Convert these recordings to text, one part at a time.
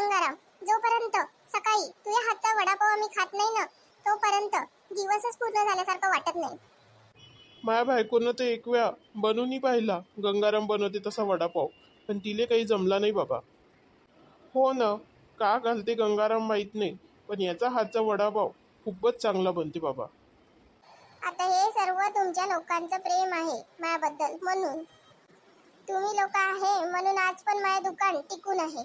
गंगाराम, जोपर्यंत सकाळी तुझ्या हातचा वडापाव आम्ही खात नाही ना, तोपर्यंत दिवसच पूर्ण झाल्यासारखं वाटत नाही. माझ्या बायकोनं तर एक वेळा बनवूनही पाहिला गंगाराम बनवते तसा वडापाव, पण तिले काही जमला नाही बाबा. हो ना, का घालते गंगाराम माहीत नाही, पण याचा हातचा वडापाव खूपच चांगला बनते बाबा. आता हे सर्व तुमच्या लोकांचं प्रेम आहे माझ्याबद्दल, म्हणून तुम्ही लोक आहे म्हणून आज पण माझे दुकान टिकून आहे.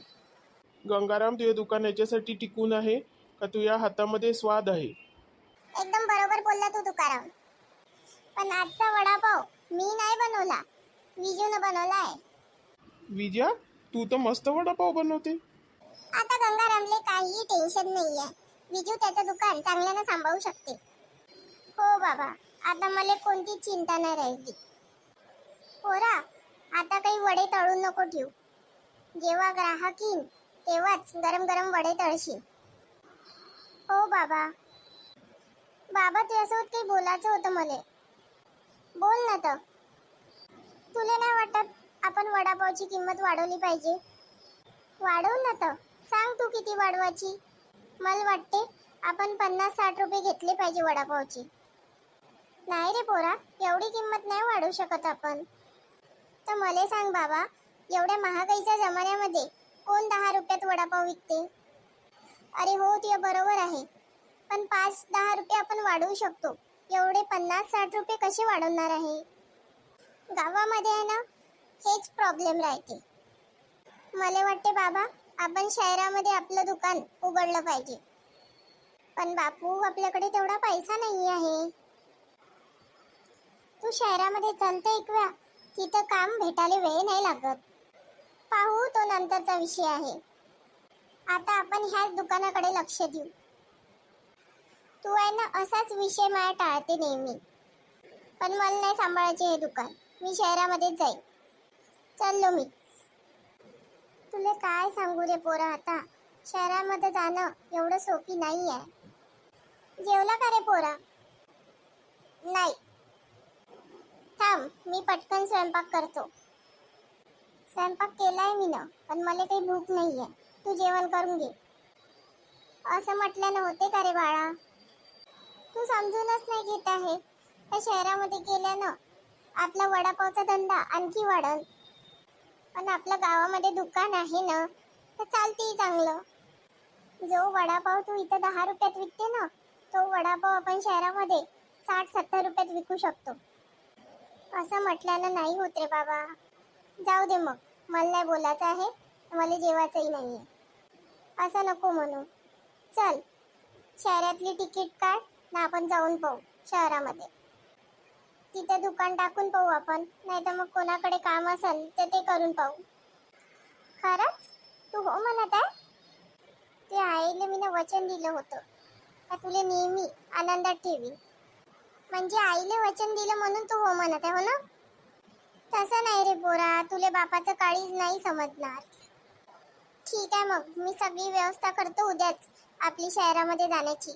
गंगाराम, तुझे दुकान याच्यासाठी टिकून आहे का तुझ्या हातामध्ये स्वाद आहे? एकदम बरोबर बोलला तू तुकाराम. पण आजचा वडापाव मी नाही बनवला, विजून बनवलाय. विजया, तू तर मस्त वडापाव बनवते. आता गंगारामले काही टेन्शन नाहीये, विजू त्याचं दुकान चांगल्यानं सांभाळू शकते. हो बाबा, आता मला कोणती चिंता नाही राहिली. पोरा, आता काही वडे तळून नको ठेवू. जेव्हा ग्राहक येईन तेव्हाच गरम गरम वडे तळशील. हो बाबा. बाबा, तुझ्यासोबत काही बोलायचं होतं मला. बोल ना तर. तुला नाही वाटत आपण वडापावची किंमत वाढवली पाहिजे? वाढवू ना तर. सांग तू किती वाढवायची. मला वाटते आपण 50-60 रुपये घेतले पाहिजे वडापावची. नाही रे पोरा, एवढी किंमत नाही वाढवू शकत आपण. तर मला सांग बाबा, एवढ्या महागाईच्या जमान्यामध्ये कोण 10 रुपयात वडापाव विकते? अरे हो, तुझं बरोबर आहे, पण 5-10 रुपये आपण वाढवू शकतो. एवढे 50-60 रुपये कसे वाढवणार आहे? गावामध्ये आहे ना, हेच प्रॉब्लेम राहते. मला वाटते बाबा, आपण शहरामध्ये आपलं दुकान उघडलं पाहिजे. पण बापू, आपल्याकडे तेवढा पैसा नाही आहे. तू शहरामध्ये चलते एक वेळा, तिथं काम भेटायला वेळ नाही लागत. पाहू, तो नंतरचा विषय आहे. आता आपण ह्याच दुकानाकडे लक्ष देऊ. तू आहे ना, असाच विषय मला टाळते नेहमी. पण मला नाही सांभाळायचे हे दुकान, मी शहरामध्येच जाईन. चाललो मी. तुला काय सांगू रे पोरा, आता शहरामध्ये जाणं एवढं सोपी नाही आहे. जेवला का रे पोरा? नाही. थांब, मी पटकन स्वयंपाक करतो. स्वयंपाक केलाय मी ना, पण मला काही भूक नाहीये. तू जेवण करून घे. असं म्हटल्यानं होते का रे बाळा? तू समजूनच नाही घेत आहे. त्या शहरामध्ये गेल्यानं आपला वडापावचा धंदा आणखी वाढल. पण आपल्या गावामध्ये दुकान आहे ना, तर चालतेही चांगलं. जो वडापाव तू इथं 10 रुपयात विकते ना, तो वडापाव आपण शहरामध्ये 60-70 रुपयात विकू शकतो. असं म्हटल्यानं नाही होत रे बाबा. जाऊ दे मग, मला नाही बोलायचं आहे, मला जेवायचंही नाहीये. असं नको म्हणू. चल, शहरातली तिकीट काढ ना, आपण जाऊन पाहू शहरामध्ये. तिथे दुकान टाकून पाहू आपण, नाही तर मग कोणाकडे काम असेल तर ते करून पाहू. खरंच तू हो म्हणत आहे? ते आईला मी वचन दिलं होतं का तुला नेहमी आनंदात ठेवी. म्हणजे आईले वचन दिलं म्हणून तू हो म्हणत आहे, हो ना? तसं नाही रे पोरा, तुला बापाचं काळीज नाही समजणार. ठीक आहे, मग मी सगळी व्यवस्था करतो उद्याच आपली शहरामध्ये जाण्याची.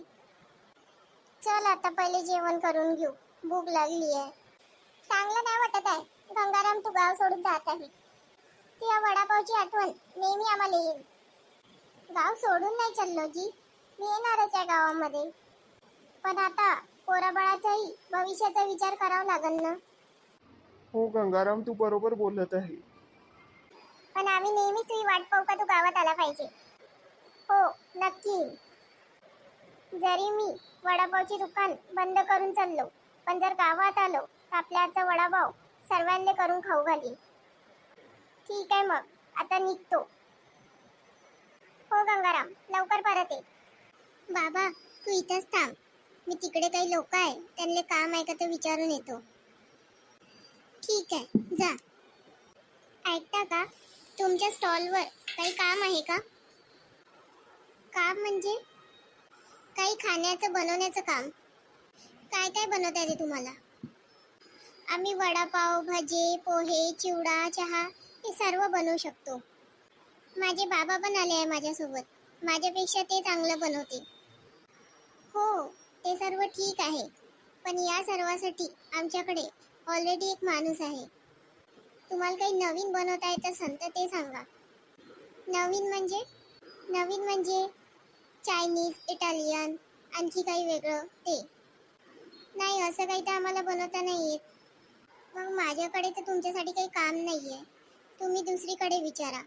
चल, आता पहिले जेवण करून घेऊ, भूक लागली आहे. चांगलं नाही वाटत आहे गंगाराम, तू गाव सोडून जात आहे. तुझ्या वडापावची आठवण नेहमी आम्हाला येईल. गाव सोडून नाही चाललो जी, मी येणारच आहे गावामध्ये. पण आता पोराबाळाचाही भविष्याचा विचार करावा लागेल ना. हो गंगाराम, तू बरोबर बोलत आहे. पण आम्ही नेहमीच तुझी वाट पाहू का तू गावात आला पाहिजे? हो, नक्की. जरी मी वडापावची दुकान बंद करून चाललो, पण जर गावात आलो तर आपल्या हातचा वडापाव सर्वांना करून खाऊ घालीन. ठीक आहे, मग आता निघतो. हो गंगाराम, लवकर परत ये. बाबा, तू इथंच थांब, मी तिकडे काही लोक आहे त्यांना काम आहे का ते विचारून येतो. ठीक आहे, जा. ऐकता का, तुमच्या स्टॉलवर काही काम आहे का? काम म्हणजे? काही खाण्याचं बनवण्याचं काम. काय काय बनवता येते तुम्हाला? आम्ही वडापाव, भजे, पोहे, चिवडा, चहा हे सर्व बनवू शकतो. माझे बाबा पण आले आहे माझ्यासोबत, माझ्यापेक्षा ते चांगलं बनवते. हो, ते सर्व ठीक आहे, पण या सर्वासाठी आमच्याकडे ऑलरेडी एक माणूस आहे. तुम्हाला काही नवीन बनवता येत असेल तर ते सांगा. नवीन म्हणजे? नवीन म्हणजे चायनीज, इटालियन, आणखी काही वेगळं ते. नाही, असं काही तर आम्हाला बनवता नाही येत. मग माझ्याकडे तर तुमच्यासाठी काही काम नाही आहे. तुम्ही दुसरीकडे विचारा.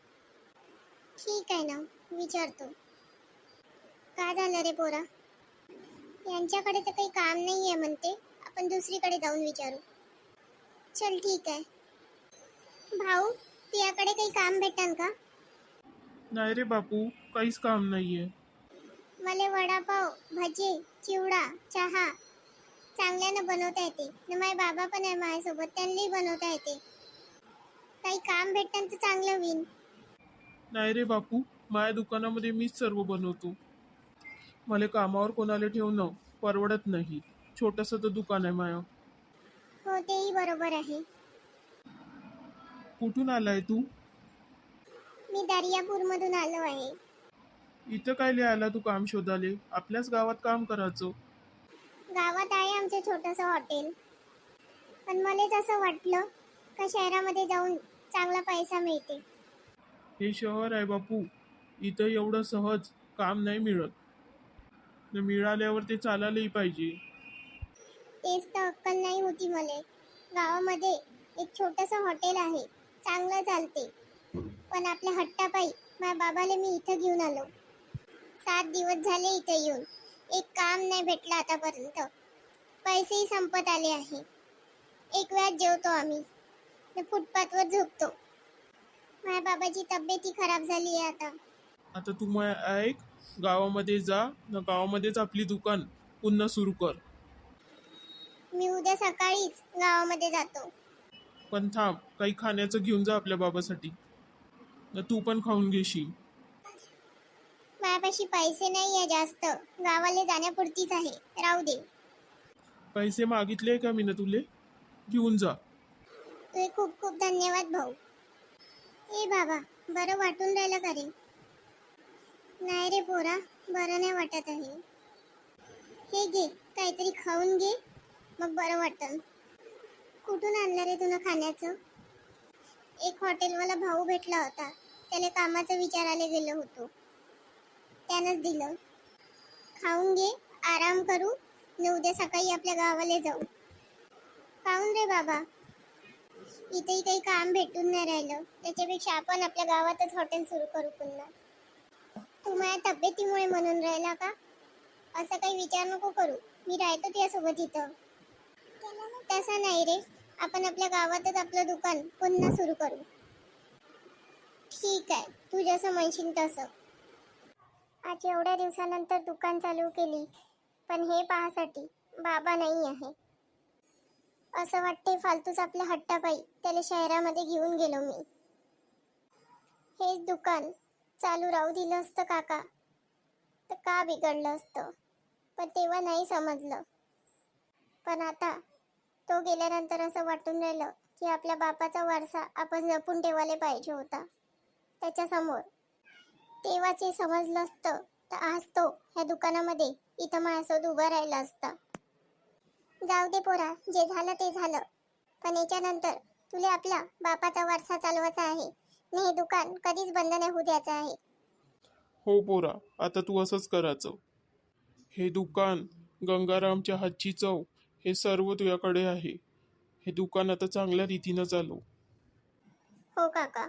ठीक आहे ना, विचारतो. का झालं रे पोरा? यांच्याकडे तर काही काम नाही आहे म्हणते. आपण दुसरीकडे जाऊन विचारू. चल ठीक आहे. भाऊ, तुझ्याकडे काही काम भेटन का? नाही रे बापू, काहीच काम नाहीये. मला वडापाव, भजे, चिवडा, चहा चांगल्यानं बनवता येते. न माझे बाबा पण आहे माझ्यासोबत, त्यांनाही बनवता येते. काही काम भेटन तर चांगलं होईन. नाही रे बापू, माझ्या दुकानामध्ये मीच सर्व बनवतो. मला कामावर कोणाला ठेवणं परवडत नाही. छोटंसं तर दुकान आहे माया. हो, तेही बरोबर आहे. कुठून आलाय तू? मी दर्यापूरमधून आलो आहे. इथं काय लिहायला तू काम शोधाले? आपल्याच गावात काम करायचं. गावात आहे आमचं छोटंसं हॉटेल. पण मलाच असं वाटलं का शहरामध्ये जाऊन चांगला पैसा मिळते. हे शहर आहे बापू. इथं एवढं सहज काम नाही मिळत. न मिळाल्यावर ते चालायलाही पाहिजे. तेच तर अक्कल नाही होती मला. गावामध्ये एक छोटंसं हॉटेल आहे, चांगलं चालते. पण आपल्या हट्टापायी माझ्या बाबाला मी इथं घेऊन आलो. 7 दिवस झाले इथं येऊन. एक काम नाही भेटलं आतापर्यंत. पैसेही संपत आले आहे. एक वेळात जेवतो आम्ही, न फुटपाथवर झोपतो. माझ्या बाबाची तब्येती खराब झाली आहे आता. आता तू मग ऐक, गावामध्ये जा न गावामध्येच आपली दुकान पुन्हा सुरू कर. मी उद्या सकाळीच गावामध्ये जातो. पण थांब, काही खाण्याचं घेऊन जा आपल्या बाबासाठी. न तू पण खाऊन घेशील. माझ्यापाशी पैसे नाही आहे जास्त. गावाला जाण्यापुरतीच आहे, राहू दे. पैसे मागितले का मी ना तुले? घेऊन जा. तुझे खूप खूप धन्यवाद भाऊ. ए बाबा, बरं वाटून राहिलं का रे? नाही रे पोरा, बरं नाही वाटत आहे. हे घे, काहीतरी खाऊन घे, मग बरं वाटन. कुठून आणलं रे तुला खाण्याचं? एक हॉटेलवाला भाऊ भेटला होता, त्याला कामाचं विचारायला गेलो होतो, त्यानंच दिलं. खाऊन घे, आराम करू, न उद्या सकाळी आपल्या गावाला जाऊ. खाऊन रे बाबा. इथेही काही काम भेटून नाही राहिलं. त्याच्यापेक्षा आपण आपल्या गावातच हॉटेल सुरू करू पुन्हा. तू माझ्या तब्येतीमुळे म्हणून राहिला का? असं काही विचार नको करू. मी राहतो तुझ्यासोबत इथं. तसं नाही रे, आपण आपल्या गावातच आपलं दुकान पुन्हा सुरू करू. ठीक आहे, तू जसं म्हणशील तसं. आज एवढ्या दिवसानंतर दुकान चालू केली, पण हे पाहासाठी बाबा नाही आहे. असं वाटते फालतूच आपल्या हट्टापायी त्याला शहरामध्ये घेऊन गेलो मी. हेच दुकान चालू राहू दिलं असतं काका तर का बिघडलं असतं. पण तेव्हा नाही समजलं. पण आता तो गेल्यानंतर असं वाटून राहिलं की आपल्या बापाचा वारसा आपण जपून ठेवायला पाहिजे होता त्याच्यासमोर. तेव्हाच हे समजलं असतं तर आज तो ह्या दुकानामध्ये इथं माझ्यासोबत उभा राहिला असता. जाऊ दे पोरा, जे झालं ते झालं. पण याच्यानंतर तुला आपला बापाचा वारसा चालवायचा आहे. हे दुकान कधीच बंद नाही होऊ द्यायचं आहे. हो पोरा, आता तू असंच करायचं. हे दुकान, गंगारामच्या हातची चव, हे सर्व तुझ्याकडे आहे. हे दुकान आता चांगल्या रीतीनं चालव. हो काका.